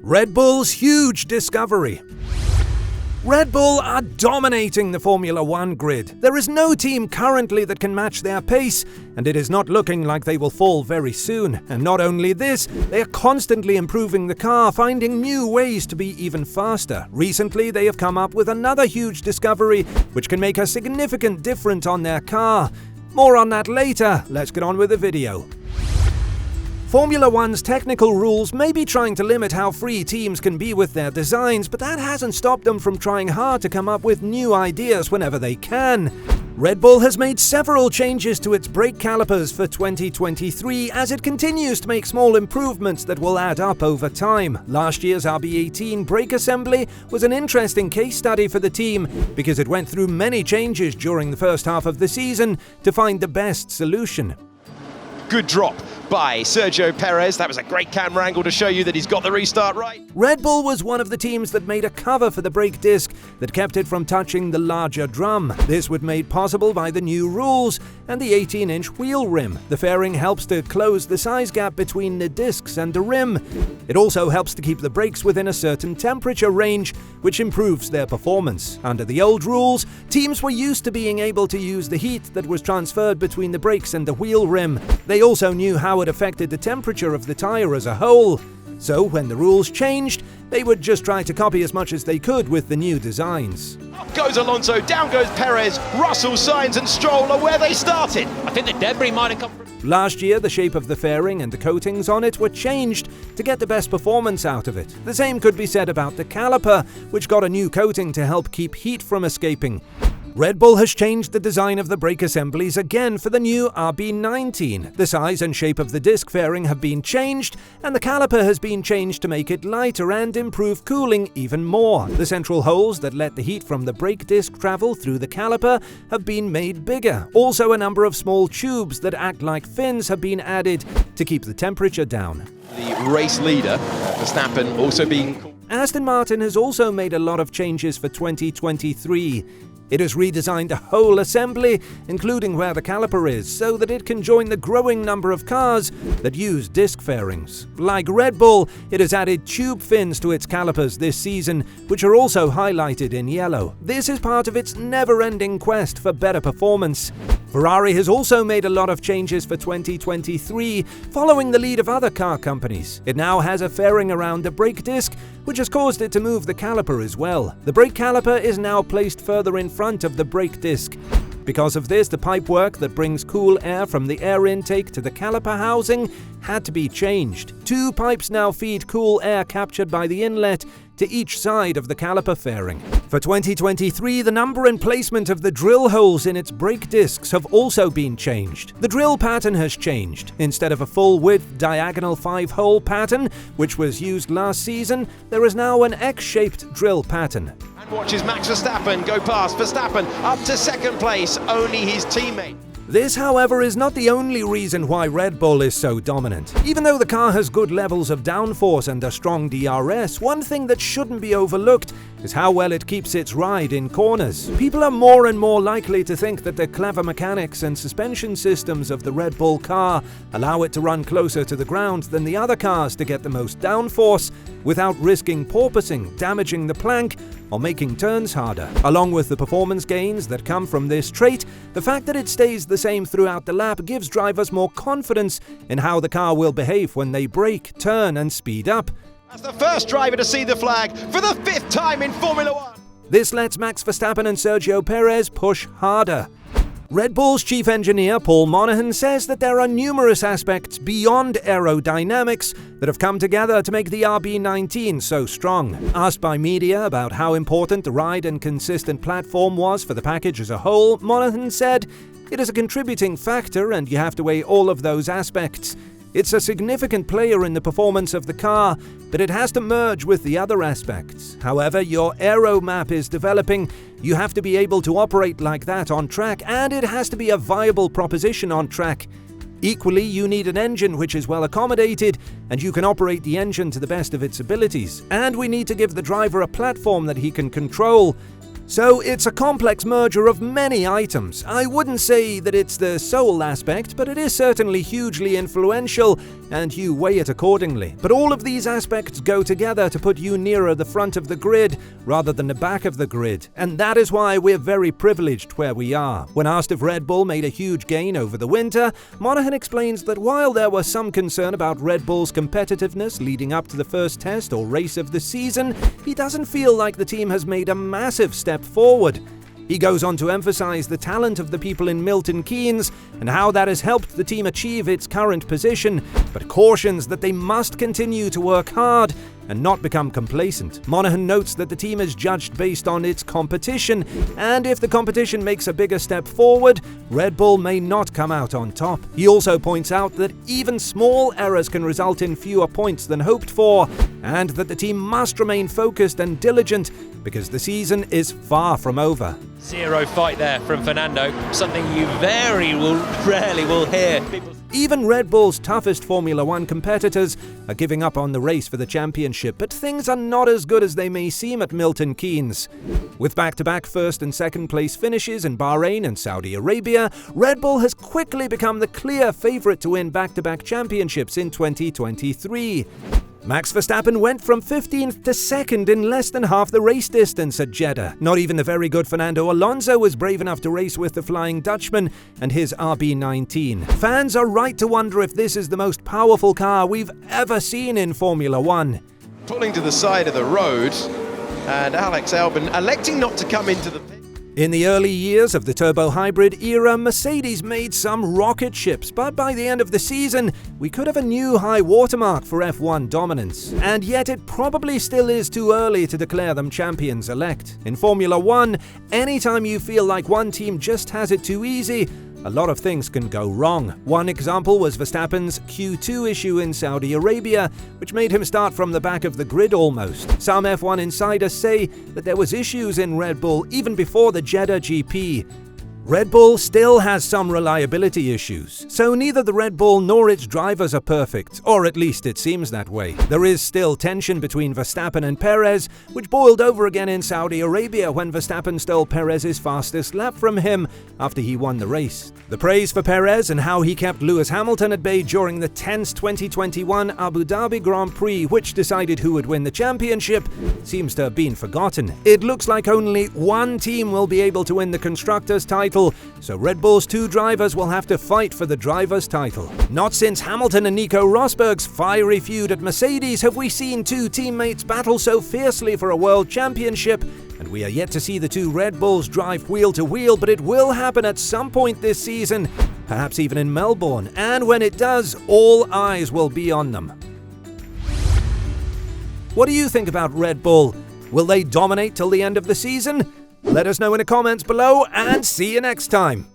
Red Bull's huge discovery. Red Bull are dominating the Formula One grid. There is no team currently that can match their pace, and it is not looking like they will fall very soon. And not only this, they are constantly improving the car, finding new ways to be even faster. Recently, they have come up with another huge discovery, which can make a significant difference on their car. More on that later. Let's get on with the video. Formula One's technical rules may be trying to limit how free teams can be with their designs, but that hasn't stopped them from trying hard to come up with new ideas whenever they can. Red Bull has made several changes to its brake calipers for 2023 as it continues to make small improvements that will add up over time. Last year's RB18 brake assembly was an interesting case study for the team because it went through many changes during the first half of the season to find the best solution. Good drop by Sergio Perez. That was a great camera angle to show you that he's got the restart right. Red Bull was one of the teams that made a cover for the brake disc that kept it from touching the larger drum. This was made possible by the new rules and the 18-inch wheel rim. The fairing helps to close the size gap between the discs and the rim. It also helps to keep the brakes within a certain temperature range, which improves their performance. Under the old rules, teams were used to being able to use the heat that was transferred between the brakes and the wheel rim. They also knew how it affected the temperature of the tire as a whole. So when the rules changed, they would just try to copy as much as they could with the new designs. Up goes Alonso, down goes Perez, Russell, Sainz and Stroll are where they started. I think the debris might have come from... Last year, the shape of the fairing and the coatings on it were changed to get the best performance out of it. The same could be said about the caliper, which got a new coating to help keep heat from escaping. Red Bull has changed the design of the brake assemblies again for the new RB19. The size and shape of the disc fairing have been changed, and the caliper has been changed to make it lighter and improve cooling even more. The central holes that let the heat from the brake disc travel through the caliper have been made bigger. Also, a number of small tubes that act like fins have been added to keep the temperature down. The race leader, Verstappen, also being... Aston Martin has also made a lot of changes for 2023. It has redesigned the whole assembly, including where the caliper is, so that it can join the growing number of cars that use disc fairings. Like Red Bull, it has added tube fins to its calipers this season, which are also highlighted in yellow. This is part of its never-ending quest for better performance. Ferrari has also made a lot of changes for 2023, following the lead of other car companies. It now has a fairing around the brake disc, which has caused it to move the caliper as well. The brake caliper is now placed further in front of the brake disc. Because of this, the pipework that brings cool air from the air intake to the caliper housing had to be changed. Two pipes now feed cool air captured by the inlet to each side of the caliper fairing. For 2023, the number and placement of the drill holes in its brake discs have also been changed. The drill pattern has changed. Instead of a full-width diagonal 5-hole pattern, which was used last season, there is now an X-shaped drill pattern. And watches Max Verstappen go past. Verstappen up to second place, only his teammate. This, however, is not the only reason why Red Bull is so dominant. Even though the car has good levels of downforce and a strong DRS, one thing that shouldn't be overlooked is how well it keeps its ride in corners. People are more and more likely to think that the clever mechanics and suspension systems of the Red Bull car allow it to run closer to the ground than the other cars to get the most downforce without risking porpoising, damaging the plank, or making turns harder. Along with the performance gains that come from this trait, the fact that it stays the same throughout the lap gives drivers more confidence in how the car will behave when they brake, turn, and speed up. As the first driver to see the flag for the 5th time in Formula One. This lets Max Verstappen and Sergio Perez push harder. Red Bull's chief engineer, Paul Monahan, says that there are numerous aspects beyond aerodynamics that have come together to make the RB19 so strong. Asked by media about how important the ride and consistent platform was for the package as a whole, Monahan said, "It is a contributing factor and you have to weigh all of those aspects. It's a significant player in the performance of the car, but it has to merge with the other aspects. However your aero map is developing, you have to be able to operate like that on track, and it has to be a viable proposition on track. Equally, you need an engine which is well accommodated, and you can operate the engine to the best of its abilities. And we need to give the driver a platform that he can control. So it's a complex merger of many items. I wouldn't say that it's the sole aspect, but it is certainly hugely influential, and you weigh it accordingly. But all of these aspects go together to put you nearer the front of the grid rather than the back of the grid, and that is why we're very privileged where we are. When asked if Red Bull made a huge gain over the winter, Monaghan explains that while there was some concern about Red Bull's competitiveness leading up to the first test or race of the season, he doesn't feel like the team has made a massive step forward. He goes on to emphasize the talent of the people in Milton Keynes and how that has helped the team achieve its current position, but cautions that they must continue to work hard and not become complacent. Monaghan notes that the team is judged based on its competition, and if the competition makes a bigger step forward, Red Bull may not come out on top. He also points out that even small errors can result in fewer points than hoped for, and that the team must remain focused and diligent because the season is far from over. Zero fight there from Fernando, something you rarely will hear. Even Red Bull's toughest Formula One competitors are giving up on the race for the championship, but things are not as good as they may seem at Milton Keynes. With back-to-back first and second place finishes in Bahrain and Saudi Arabia, Red Bull has quickly become the clear favourite to win back-to-back championships in 2023. Max Verstappen went from 15th to 2nd in less than half the race distance at Jeddah. Not even the very good Fernando Alonso was brave enough to race with the Flying Dutchman and his RB19. Fans are right to wonder if this is the most powerful car we've ever seen in Formula One. Pulling to the side of the road, and Alex Albon electing not to come into the pit. In the early years of the turbo hybrid era, Mercedes made some rocket ships, but by the end of the season, we could have a new high watermark for F1 dominance. And yet it probably still is too early to declare them champions-elect. In Formula One, anytime you feel like one team just has it too easy, a lot of things can go wrong. One example was Verstappen's Q2 issue in Saudi Arabia, which made him start from the back of the grid almost. Some F1 insiders say that there was issues in Red Bull even before the Jeddah GP. Red Bull still has some reliability issues, so neither the Red Bull nor its drivers are perfect, or at least it seems that way. There is still tension between Verstappen and Perez, which boiled over again in Saudi Arabia when Verstappen stole Perez's fastest lap from him after he won the race. The praise for Perez and how he kept Lewis Hamilton at bay during the tense 2021 Abu Dhabi Grand Prix, which decided who would win the championship, seems to have been forgotten. It looks like only one team will be able to win the Constructors' title, so Red Bull's two drivers will have to fight for the driver's title. Not since Hamilton and Nico Rosberg's fiery feud at Mercedes have we seen two teammates battle so fiercely for a world championship, and we are yet to see the two Red Bulls drive wheel to wheel, but it will happen at some point this season, perhaps even in Melbourne, and when it does, all eyes will be on them. What do you think about Red Bull? Will they dominate till the end of the season? Let us know in the comments below, and see you next time.